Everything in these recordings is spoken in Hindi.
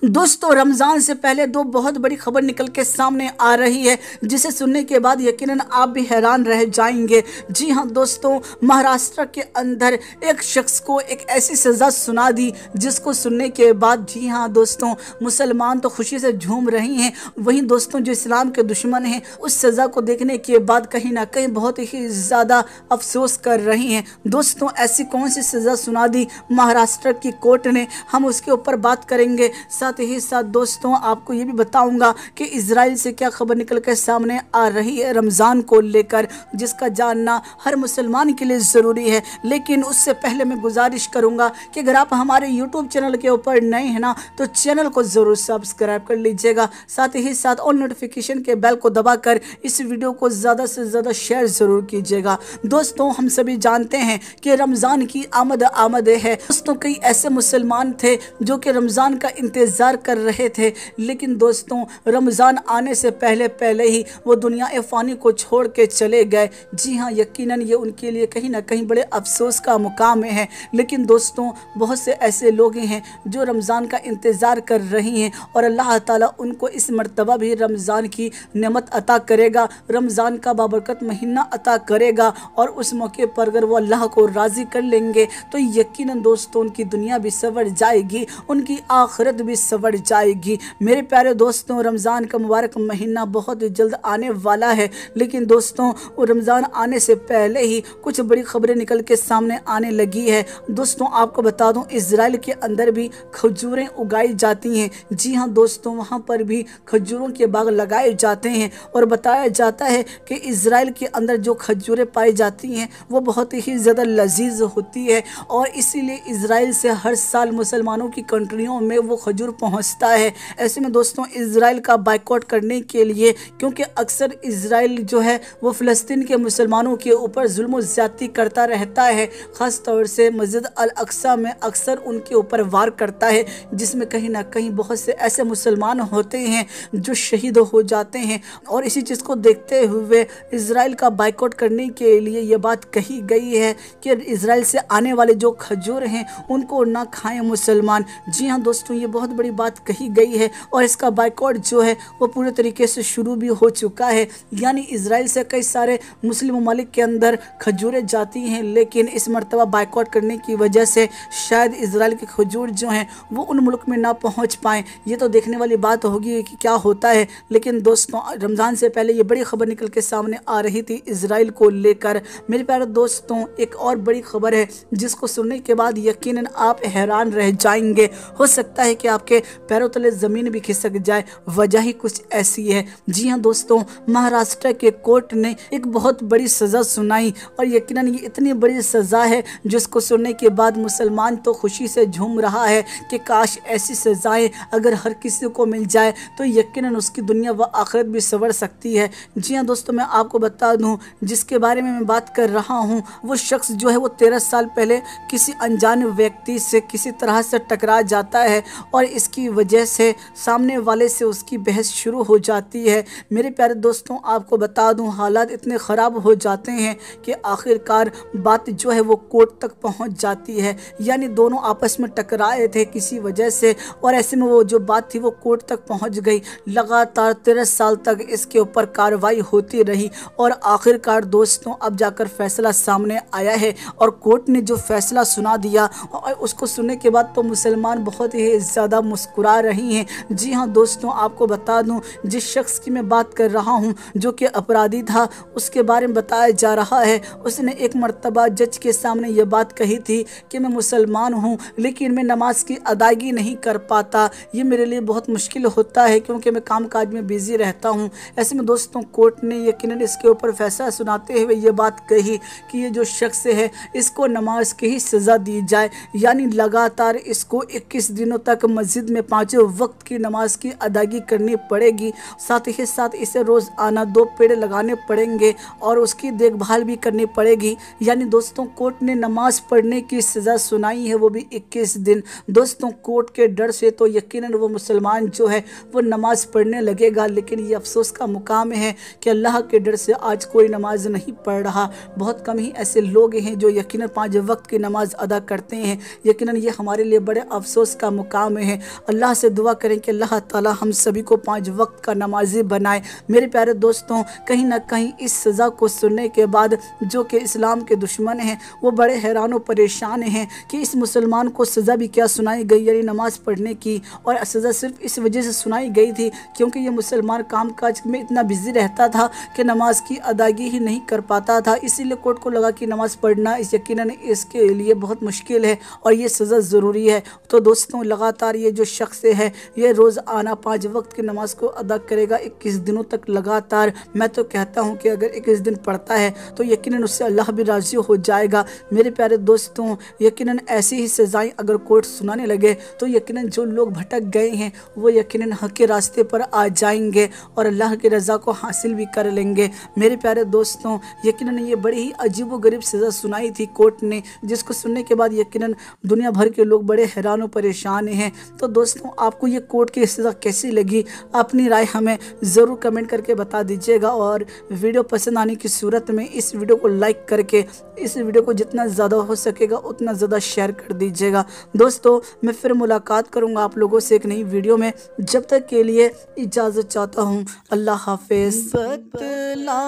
दोस्तों रमज़ान से पहले दो बहुत बड़ी खबर निकल के सामने आ रही है, जिसे सुनने के बाद यकीनन आप भी हैरान रह जाएंगे। जी हां दोस्तों, महाराष्ट्र के अंदर एक शख्स को एक ऐसी सज़ा सुना दी जिसको सुनने के बाद जी हां दोस्तों, मुसलमान तो खुशी से झूम रही हैं। वहीं दोस्तों जो इस्लाम के दुश्मन हैं उस सज़ा को देखने के बाद कहीं ना कहीं बहुत ही ज़्यादा अफसोस कर रही हैं। दोस्तों ऐसी कौन सी सज़ा सुना दी महाराष्ट्र की कोर्ट ने, हम उसके ऊपर बात करेंगे। साथ ही साथ दोस्तों आपको ये भी बताऊंगा कि इजराइल से क्या खबर निकल कर सामने आ रही है रमज़ान को लेकर, जिसका जानना हर मुसलमान के लिए ज़रूरी है। लेकिन उससे पहले मैं गुजारिश करूंगा कि अगर आप हमारे यूट्यूब चैनल के ऊपर नए हैं ना, तो चैनल को ज़रूर सब्सक्राइब कर लीजिएगा। साथ ही साथ ऑल नोटिफिकेशन के बेल को दबाकर इस वीडियो को ज़्यादा से ज़्यादा शेयर ज़रूर कीजिएगा। दोस्तों हम सभी जानते हैं कि रमज़ान की आमद है। दोस्तों कई ऐसे मुसलमान थे जो कि रमज़ान का इंतज़ार कर रहे थे, लेकिन दोस्तों रमज़ान आने से पहले ही वो दुनिया फ़ानी को छोड़ के चले गए। जी हाँ, यकीनन ये उनके लिए कहीं ना कहीं बड़े अफसोस का मुकाम है। लेकिन दोस्तों बहुत से ऐसे लोग हैं जो रमज़ान का इंतज़ार कर रही हैं और अल्लाह ताला उनको इस मर्तबा भी रमज़ान की नेमत अता करेगा, रमज़ान का बाबरकत महीना अता करेगा। और उस मौके पर अगर वो अल्लाह को राज़ी कर लेंगे तो यकीनन दोस्तों उनकी दुनिया भी संवर जाएगी, उनकी आखिरत भी संवर जाएगी। मेरे प्यारे दोस्तों रमज़ान का मुबारक महीना बहुत जल्द आने वाला है, लेकिन दोस्तों रमज़ान आने से पहले ही कुछ बड़ी खबरें निकल के सामने आने लगी है। दोस्तों आपको बता दूं इजराइल के अंदर भी खजूरें उगाई जाती हैं। जी हाँ दोस्तों, वहाँ पर भी खजूरों के बाग लगाए जाते हैं और बताया जाता है कि इजराइल के अंदर जो खजूरें पाई जाती हैं वो बहुत ही ज़्यादा लजीज होती है और इसीलिए इजराइल से हर साल मुसलमानों की कंट्रियों में वो खजूर पहुंचता है। ऐसे में दोस्तों इजराइल का बाइकआउट करने के लिए, क्योंकि अक्सर इजराइल जो है वो फ़लस्तीन के मुसलमानों के ऊपर जुल्म और ज़्यादती करता रहता है, ख़ास तौर से मस्जिद अल अक्सा में अक्सर उनके ऊपर वार करता है, जिसमें कहीं ना कहीं बहुत से ऐसे मुसलमान होते हैं जो शहीद हो जाते हैं। और इसी चीज़ को देखते हुए इजराइल का बाइकआउट करने के लिए ये बात कही गई है कि इजराइल से आने वाले जो खजूर हैं उनको ना खाएं मुसलमान। जी हाँ दोस्तों, ये बहुत बड़ी बात कही गई है और इसका बाइकआउट जो है वो पूरे तरीके से शुरू भी हो चुका है। यानी इजराइल से कई सारे मुस्लिम ममालिक के अंदर खजूरें जाती हैं, लेकिन इस मरतबा बाइकआउट करने की वजह से शायद इजराइल के खजूर जो हैं वो उन मुल्क में ना पहुंच पाएँ। ये तो देखने वाली बात होगी कि क्या होता है। लेकिन दोस्तों रमज़ान से पहले ये बड़ी खबर निकल के सामने आ रही थी इजराइल को लेकर। मेरे प्यारे दोस्तों एक और बड़ी खबर है जिसको सुनने के बाद यकीनन आप हैरान रह जाएंगे। हो सकता है कि आपके पैरों तले ज़मीन भी खिसक जाए, वजह ही कुछ ऐसी है। जी हाँ दोस्तों, महाराष्ट्र के कोर्ट ने एक बहुत बड़ी सज़ा सुनाई और यकीनन ये इतनी बड़ी सज़ा है जिसको सुनने के बाद मुसलमान तो खुशी से झूम रहा है कि काश ऐसी सज़ाएं अगर हर किसी को मिल जाए तो यकीनन उसकी दुनिया व आखिरत भी संवर सकती है। जी हाँ दोस्तों, मैं आपको बता दूँ जिसके बारे में मैं बात कर रहा हूँ वो शख्स जो है वो 13 साल पहले किसी अनजान व्यक्ति से किसी तरह से टकरा जाता है और इसकी वजह से सामने वाले से उसकी बहस शुरू हो जाती है। मेरे प्यारे दोस्तों आपको बता दूं हालात इतने ख़राब हो जाते हैं कि आखिरकार बात जो है वो कोर्ट तक पहुंच जाती है। यानी दोनों आपस में टकराए थे किसी वजह से और ऐसे में वो जो बात थी वो कोर्ट तक पहुंच गई। लगातार 13 साल तक इसके ऊपर कार्रवाई होती रही और आखिरकार दोस्तों अब जाकर फैसला सामने आया है और कोर्ट ने जो फैसला सुना दिया और उसको सुनने के बाद तो मुसलमान बहुत ही ज़्यादा मुस्कुरा रही हैं। जी हाँ दोस्तों, आपको बता दूं जिस शख्स की मैं बात कर रहा हूं जो कि अपराधी था उसके बारे में बताया जा रहा है, उसने एक मर्तबा जज के सामने ये बात कही थी कि मैं मुसलमान हूं लेकिन मैं नमाज की अदायगी नहीं कर पाता, ये मेरे लिए बहुत मुश्किल होता है क्योंकि मैं काम काज में बिजी रहता हूं। ऐसे में दोस्तों कोर्ट ने यकीनन इसके ऊपर फैसला सुनाते हुए ये बात कही कि ये जो शख्स है इसको नमाज की ही सज़ा दी जाए, यानी लगातार इसको 21 दिनों तक मस्जिद में 5 वक्त की नमाज की अदायगी करनी पड़ेगी। साथ ही साथ इसे रोज़ाना 2 पेड़ लगाने पड़ेंगे और उसकी देखभाल भी करनी पड़ेगी। यानी दोस्तों कोर्ट ने नमाज पढ़ने की सज़ा सुनाई है, वो भी 21 दिन। दोस्तों कोर्ट के डर से तो यकीनन वो मुसलमान जो है वो नमाज पढ़ने लगेगा, लेकिन ये अफसोस का मुकाम है कि अल्लाह के डर से आज कोई नमाज नहीं पढ़ रहा। बहुत कम ही ऐसे लोग हैं जो यकीनन 5 वक्त की नमाज अदा करते हैं। यकीनन ये हमारे लिए बड़े अफसोस का मुकाम है। अल्लाह से दुआ करें कि अल्लाह ताला हम सभी को 5 वक्त का नमाजी बनाए। मेरे प्यारे दोस्तों, कहीं ना कहीं इस सज़ा को सुनने के बाद जो कि इस्लाम के दुश्मन हैं वो बड़े हैरान और परेशान हैं कि इस मुसलमान को सज़ा भी क्या सुनाई गई, यानी नमाज़ पढ़ने की। और सज़ा सिर्फ इस वजह से सुनाई गई थी क्योंकि ये मुसलमान कामकाज में इतना बिजी रहता था कि नमाज की अदायगी ही नहीं कर पाता था। इसीलिए कोर्ट को लगा कि नमाज़ पढ़ना यकीनन इसके लिए बहुत मुश्किल है और ये सज़ा ज़रूरी है। तो दोस्तों, लगातार ये जो शख्स है ये रोज़ आना 5 वक्त की नमाज को अदा करेगा 21 दिनों तक लगातार। मैं तो कहता हूँ कि अगर 21 दिन पढ़ता है तो यकीनन उससे अल्लाह भी राज़ी हो जाएगा। मेरे प्यारे दोस्तों, यकीनन ऐसी ही सज़ाएं अगर कोर्ट सुनाने लगे तो यकीनन जो लोग भटक गए हैं वो यकीनन हक़ के रास्ते पर आ जाएंगे और अल्लाह की रज़ा को हासिल भी कर लेंगे। मेरे प्यारे दोस्तों, यकीनन ये बड़ी ही अजीब व गरीब सज़ा सुनाई थी कोर्ट ने, जिसको सुनने के बाद यकीनन दुनिया भर के लोग बड़े हैरान और परेशान हैं। तो दोस्तों, आपको ये कोर्ट की सज़ा कैसी लगी? अपनी राय हमें ज़रूर कमेंट करके बता दीजिएगा और वीडियो पसंद आने की सूरत में इस वीडियो को लाइक करके इस वीडियो को जितना ज़्यादा हो सकेगा उतना ज़्यादा शेयर कर दीजिएगा। दोस्तों, मैं फिर मुलाकात करूँगा आप लोगों से एक नई वीडियो में। जब तक के लिए इजाज़त चाहता हूँ। अल्लाह हाफिज़। बतला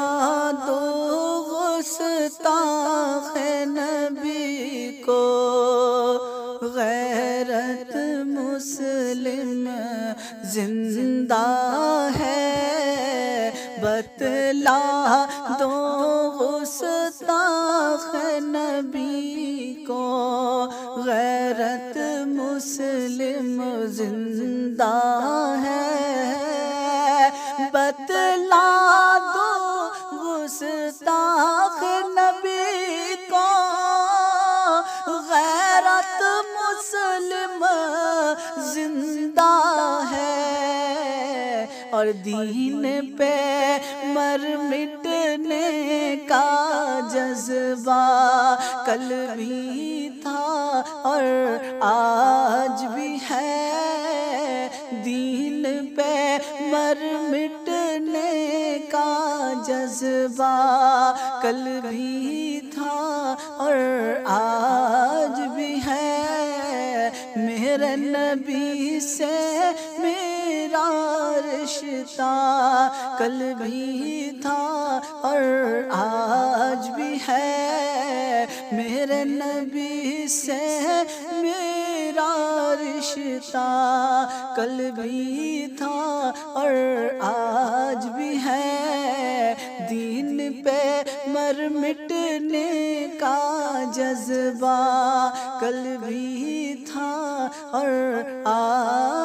दो गुस्ताखे नबी को, गैरत मुस्लिम जिंदा है। बतला दो गुस्ताखे नबी को, गैरत मुस्लिम जिंदा है। बतला दो गुस्ताख नबी को, गैरत मुस्लिम जिंदा है। और दीन पे मर मिटने का जज्बा कल भी था और आज भी है। दीन पे मर मिटने का जज्बा कल भी था और आज भी है। मेरे नबी से मेरा रिश्ता कल भी था और आज भी है। मेरे नबी से मेरा रिश्ता कल भी था और आज भी है। दीन पे मर मिटने का जज्बा कल भी था और आज